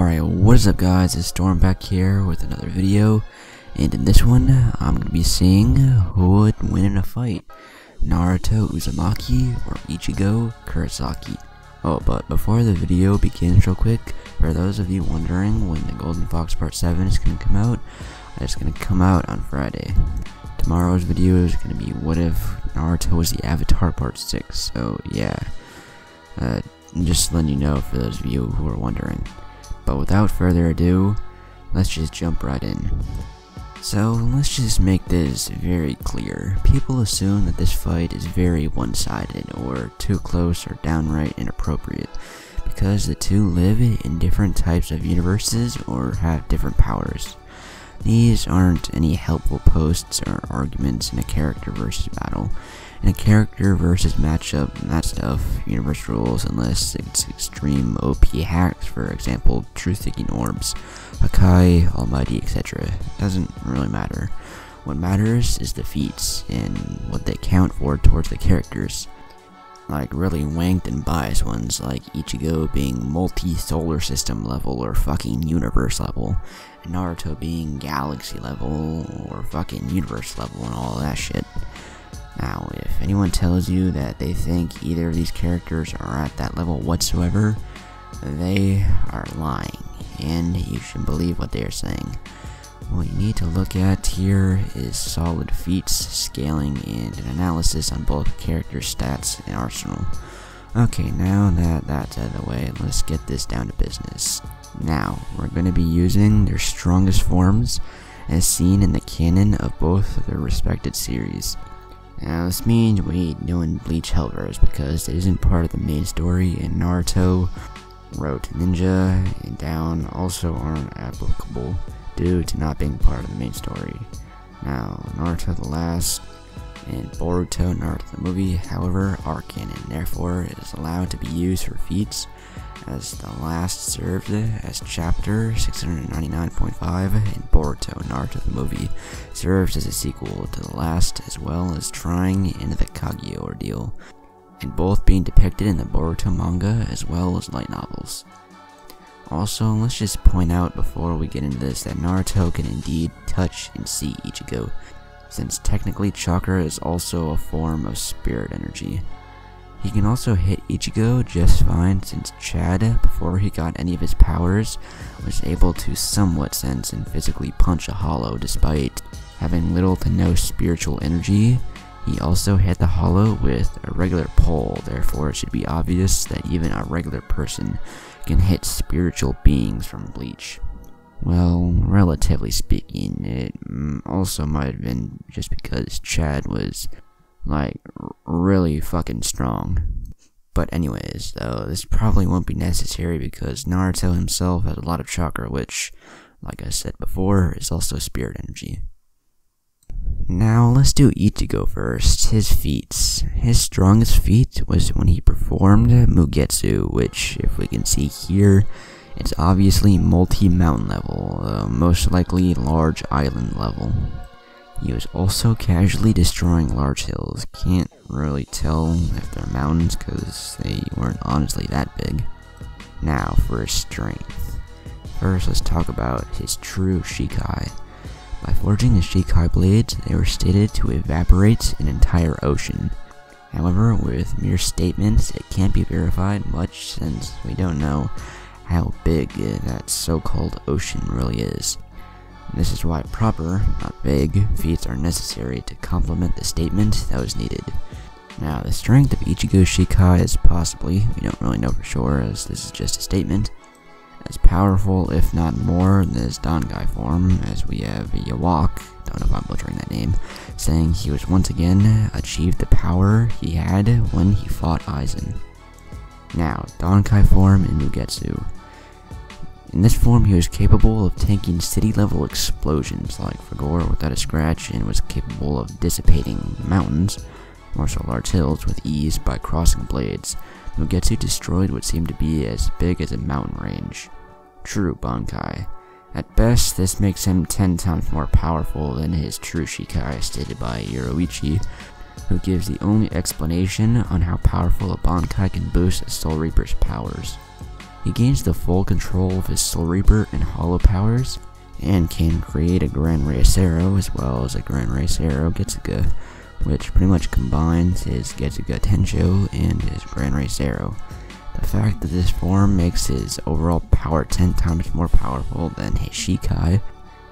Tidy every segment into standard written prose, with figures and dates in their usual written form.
Alright, what is up guys, it's Storm back here with another video, and in this one, I'm going to be seeing who would win in a fight, Naruto Uzumaki or Ichigo Kurosaki. Oh, but before the video begins real quick, for those of you wondering when the Golden Fox Part 7 is going to come out, it's going to come out on Friday. Tomorrow's video is going to be what if Naruto was the Avatar Part 6, so yeah, just letting you know for those of you who are wondering. But without further ado, let's just jump right in. So let's just make this very clear. People assume that this fight is very one-sided or too close or downright inappropriate because the two live in different types of universes or have different powers. These aren't any helpful posts or arguments in a character versus battle. In a character versus matchup, that stuff, universe rules unless it's extreme OP hacks, for example, truth-seeking orbs, Hakai, Almighty, etc. Doesn't really matter. What matters is the feats and what they count for towards the characters. Like really wanked and biased ones, like Ichigo being multi-solar system level or fucking universe level, and Naruto being galaxy level or fucking universe level and all that shit. Now, if anyone tells you that they think either of these characters are at that level whatsoever, they are lying, and you should believe what they are saying. What you need to look at here is solid feats, scaling, and an analysis on both character stats and arsenal. Okay, now that that's out of the way, let's get this down to business. Now, we're going to be using their strongest forms as seen in the canon of both of their respected series. Now this means we ain't doing Bleach Hellverse because it isn't part of the main story, and Naruto, Road to Ninja, and Down also aren't applicable due to not being part of the main story. Now, Naruto the Last and Boruto Naruto the movie, however, are canon, therefore it is allowed to be used for feats, as the last served as chapter 699.5 and Boruto Naruto the movie serves as a sequel to the last, as well as trying into the Kaguya ordeal, and both being depicted in the Boruto manga as well as light novels. Also, let's just point out before we get into this that Naruto can indeed touch and see Ichigo, since technically chakra is also a form of spirit energy. He can also hit Ichigo just fine, since Chad, before he got any of his powers, was able to somewhat sense and physically punch a hollow despite having little to no spiritual energy. He also hit the hollow with a regular pole, therefore it should be obvious that even a regular person can hit spiritual beings from Bleach. Well, relatively speaking, it also might have been just because Chad was like really fucking strong. But anyways, though, this probably won't be necessary because Naruto himself has a lot of chakra, which, like I said before, is also spirit energy. Now let's do Ichigo first. His feats. His strongest feat was when he performed Mugetsu, which, if we can see here, it's obviously multi-mountain level, most likely large island level. He was also casually destroying large hills. Can't really tell if they're mountains because they weren't honestly that big. Now for his strength. First, let's talk about his true Shikai. By forging the Shikai blades, they were stated to evaporate an entire ocean. However, with mere statements, it can't be verified much since we don't know how big that so-called ocean really is. This is why proper, not vague, feats are necessary to complement the statement that was needed. Now, the strength of Ichigo's Shikai is possibly, we don't really know for sure as this is just a statement, as powerful if not more than his Dangai form, as we have Yawak, don't know if I'm butchering that name, saying he was once again achieved the power he had when he fought Aizen. Now, Dankai form in Mugetsu. In this form, he was capable of tanking city-level explosions like Fragor without a scratch, and was capable of dissipating mountains, more so large hills, with ease by crossing blades. Mugetsu destroyed what seemed to be as big as a mountain range. True Bankai. At best, this makes him 10 times more powerful than his true Shikai stated by Yoruichi, who gives the only explanation on how powerful a Bankai can boost a Soul Reaper's powers. He gains the full control of his Soul Reaper and Hollow powers, and can create a Gran Race Arrow as well as a Gran Race Arrow Getsuga, which pretty much combines his Getsuga Tensho and his Gran Race Arrow. The fact that this form makes his overall power 10 times more powerful than his Shikai,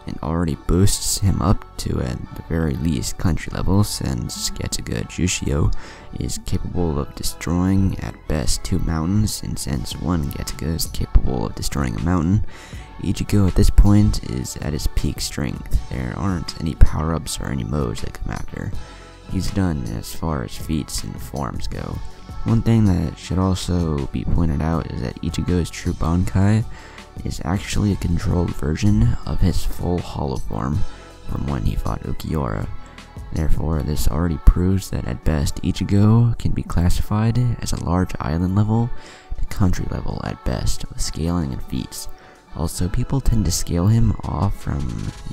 and already boosts him up to at the very least country level, since Getsuga Jushio is capable of destroying at best 2 mountains, and since one Getsuga is capable of destroying a mountain, Ichigo at this point is at his peak strength. There aren't any power-ups or any modes that come after. He's done as far as feats and forms go. One thing that should also be pointed out is that Ichigo's true Bankai is actually a controlled version of his full hollow form from when he fought Ukiura. Therefore, this already proves that at best Ichigo can be classified as a large island level to country level at best, with scaling and feats. Also, people tend to scale him off from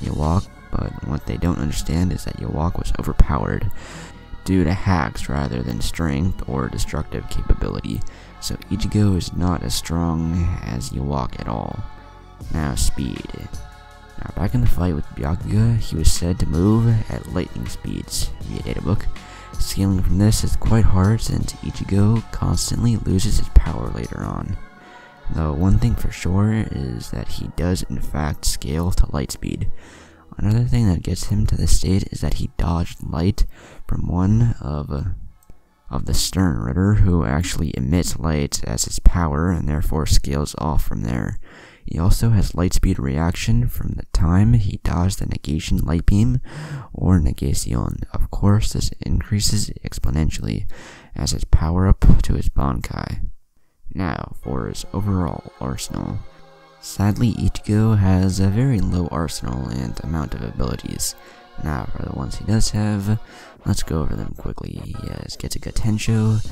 Yawak, but what they don't understand is that Yawak was overpowered due to hacks rather than strength or destructive capability, so Ichigo is not as strong as Yawak at all. Now speed. Now back in the fight with Byakuya, he was said to move at lightning speeds via databook. Scaling from this is quite hard since Ichigo constantly loses his power later on. Though one thing for sure is that he does in fact scale to light speed. Another thing that gets him to this state is that he dodged light from one of the Stern Ritter, who actually emits light as his power and therefore scales off from there. He also has light speed reaction from the time he dodged the negation light beam or negation. Of course, this increases exponentially as his power up to his Bankai. Now for his overall arsenal. Sadly, Ichigo has a very low arsenal and amount of abilities. Now for the ones he does have, let's go over them quickly. He has Getsuga Tensho,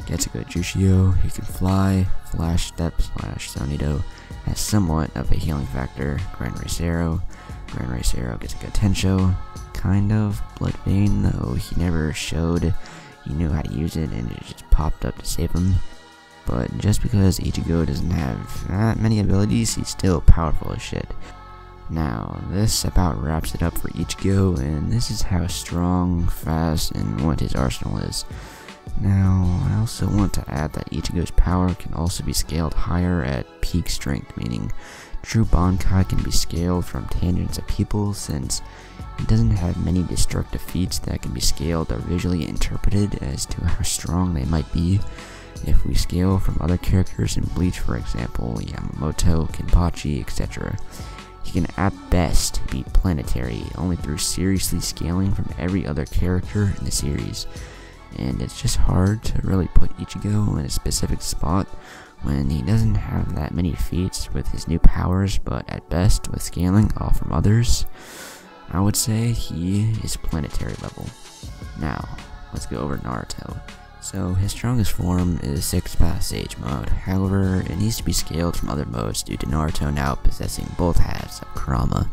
Getsuga Jushio, he can fly, Flash Step / Sonido, has somewhat of a healing factor, Gran Race Arrow, Getsuga Tensho, kind of Blood Vein, though he never showed he knew how to use it and it just popped up to save him. But just because Ichigo doesn't have that many abilities, he's still powerful as shit. Now, this about wraps it up for Ichigo, and this is how strong, fast, and what his arsenal is. Now, I also want to add that Ichigo's power can also be scaled higher at peak strength, meaning true Bankai can be scaled from tangents of people, since he doesn't have many destructive feats that can be scaled or visually interpreted as to how strong they might be. If we scale from other characters in Bleach, for example, Yamamoto, Kenpachi, etc., he can at best be planetary only through seriously scaling from every other character in the series. And it's just hard to really put Ichigo in a specific spot when he doesn't have that many feats with his new powers, but at best with scaling off from others, I would say he is planetary level. Now, let's go over Naruto. So, his strongest form is 6th Path Sage mode, however, it needs to be scaled from other modes due to Naruto now possessing both halves of Kurama.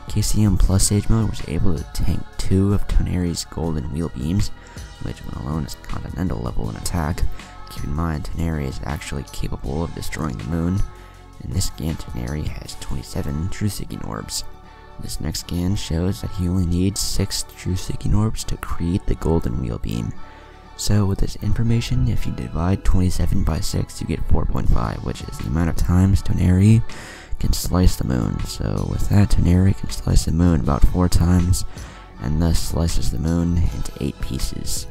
KCM plus Sage mode was able to tank 2 of Toneri's golden wheel beams, which when alone is continental level in attack. Keep in mind, Toneri is actually capable of destroying the moon. In this scan, Toneri has 27 truth-seeking orbs. This next scan shows that he only needs 6 truth-seeking orbs to create the golden wheel beam. So with this information, if you divide 27 by 6, you get 4.5, which is the amount of times Toneri can slice the moon. So with that, Toneri can slice the moon about 4 times, and thus slices the moon into 8 pieces.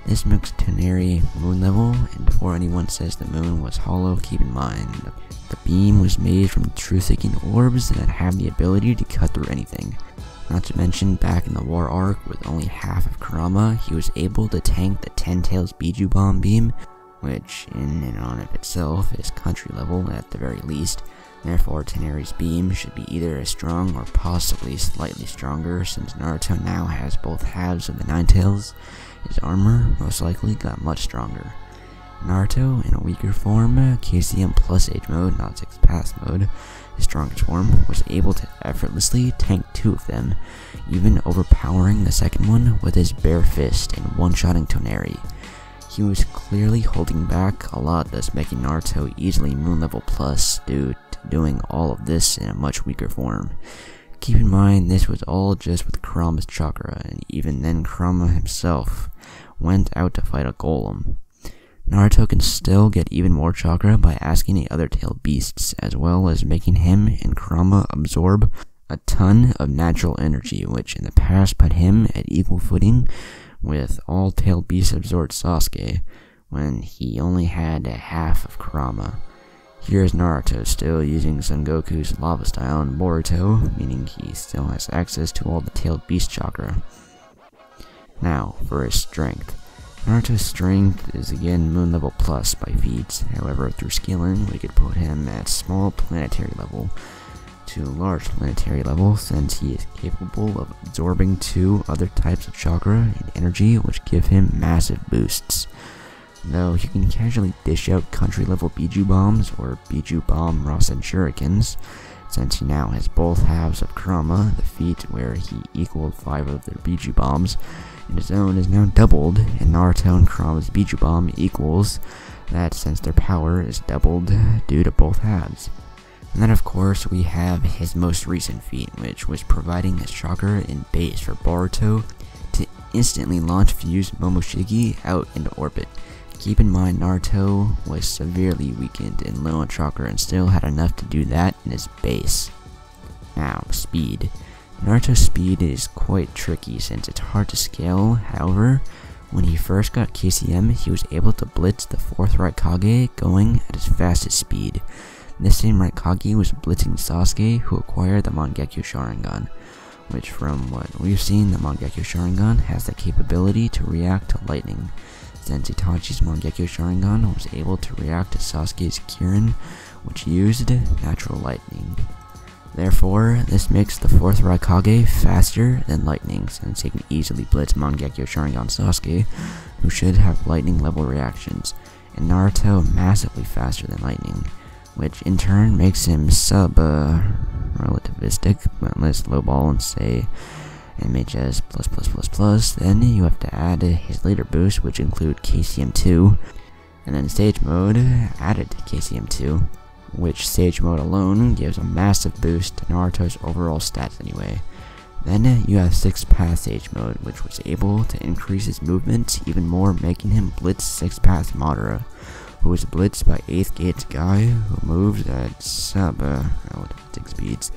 This makes Toneri moon level, and before anyone says the moon was hollow, keep in mind the beam was made from truth-seeking orbs that have the ability to cut through anything. Not to mention, back in the war arc, with only half of Kurama, he was able to tank the 10 Tails Biju Bomb beam, which in and on of itself is country level at the very least. Therefore, Toneri's beam should be either as strong or possibly slightly stronger, since Naruto now has both halves of the Nine Tails. His armor most likely got much stronger. Naruto, in a weaker form, KCM plus Age mode, not 6th Path mode, his strongest form, was able to effortlessly tank 2 of them, even overpowering the second one with his bare fist and one-shotting Toneri. he was clearly holding back a lot, thus making Naruto easily moon level plus due to doing all of this in a much weaker form. Keep in mind, this was all just with Kurama's chakra, and even then Kurama himself went out to fight a golem. Naruto can still get even more chakra by asking the other tailed beasts, as well as making him and Kurama absorb a ton of natural energy, which in the past put him at equal footing with all tailed beasts absorbed Sasuke, when he only had half of Kurama. Here's Naruto still using Son Goku's lava style in Boruto, meaning he still has access to all the tailed beast chakra. Now, for his strength. Naruto's strength is again moon level plus by feats, however through scaling we could put him at small planetary level to large planetary level, since he is capable of absorbing 2 other types of chakra and energy which give him massive boosts. Though he can casually dish out country level Biju bombs or Biju bomb Rasen shurikens, since he now has both halves of Kurama, the feat where he equaled 5 of their Biju bombs, and his own is now doubled, and Naruto and Kurama's Biju bomb equals that, since their power is doubled due to both halves. And then of course we have his most recent feat, which was providing his chakra in base for Boruto to instantly launch fuse Momoshiki out into orbit. Keep in mind, Naruto was severely weakened and low on chakra and still had enough to do that in his base. Now, speed. Naruto's speed is quite tricky since it's hard to scale. However, when he first got KCM, he was able to blitz the 4th Raikage going at his fastest speed. This same Raikage was blitzing Sasuke, who acquired the Mangekyo Sharingan, which from what we've seen, the Mangekyo Sharingan has the capability to react to lightning, since Itachi's Mangekyo Sharingan was able to react to Sasuke's Kirin, which used natural lightning. Therefore, this makes the 4th Raikage faster than lightning, since he can easily blitz Mangekyo Sharingan Sasuke, who should have lightning level reactions, and Naruto massively faster than lightning, which in turn makes him relativistic, but let's lowball and say MHS plus, then you have to add his later boosts, which include KCM2, and then Sage Mode added to KCM2, which Sage Mode alone gives a massive boost to Naruto's overall stats anyway. Then you have 6th Path Sage Mode, which was able to increase his movement even more, making him blitz 6th Path Madara, who was blitzed by 8th Gate's guy, who moves at sub-relative speeds.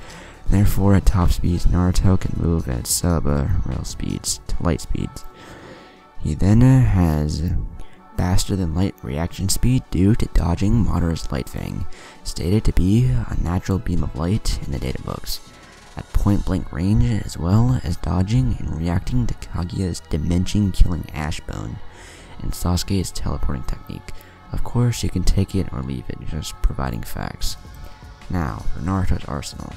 Therefore, at top speeds, Naruto can move at sub-rel speeds to light speeds. He then has faster than light reaction speed due to dodging Madara's Light Fang, stated to be a natural beam of light in the data books, at point blank range, as well as dodging and reacting to Kaguya's dimension killing Ash Bone, and Sasuke's teleporting technique. Of course, you can take it or leave it, just providing facts. Now, for Naruto's arsenal.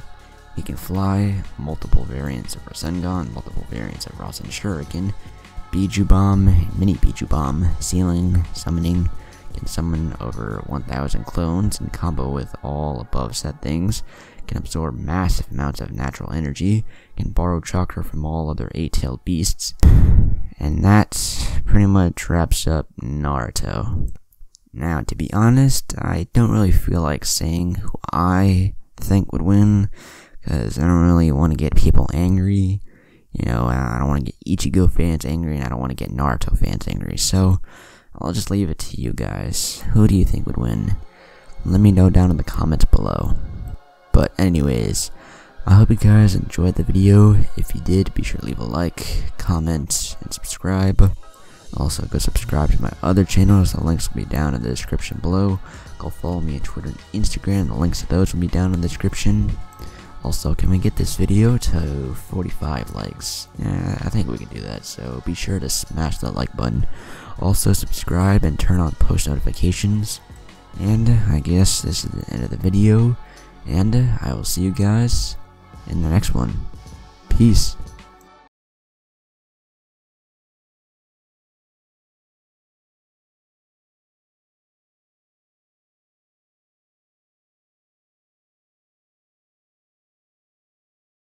He can fly, multiple variants of Rasengan, multiple variants of Rasen Shuriken, Biju Bomb, Mini Biju Bomb, Sealing, Summoning, can summon over 1000 clones and combo with all above set things, can absorb massive amounts of natural energy, can borrow chakra from all other 8-tailed beasts, and that pretty much wraps up Naruto. Now, to be honest, I don't really feel like saying who I think would win, because I don't really want to get people angry. You know, I don't want to get Ichigo fans angry, and I don't want to get Naruto fans angry, so I'll just leave it to you guys. Who do you think would win? Let me know down in the comments below. But anyways, I hope you guys enjoyed the video. If you did, be sure to leave a like, comment, and subscribe. Also, go subscribe to my other channels. The links will be down in the description below. Go follow me on Twitter and Instagram. The links to those will be down in the description. Also, can we get this video to 45 likes? I think we can do that, so be sure to smash that like button. Also, subscribe and turn on post notifications. And I guess this is the end of the video, and I will see you guys in the next one. Peace.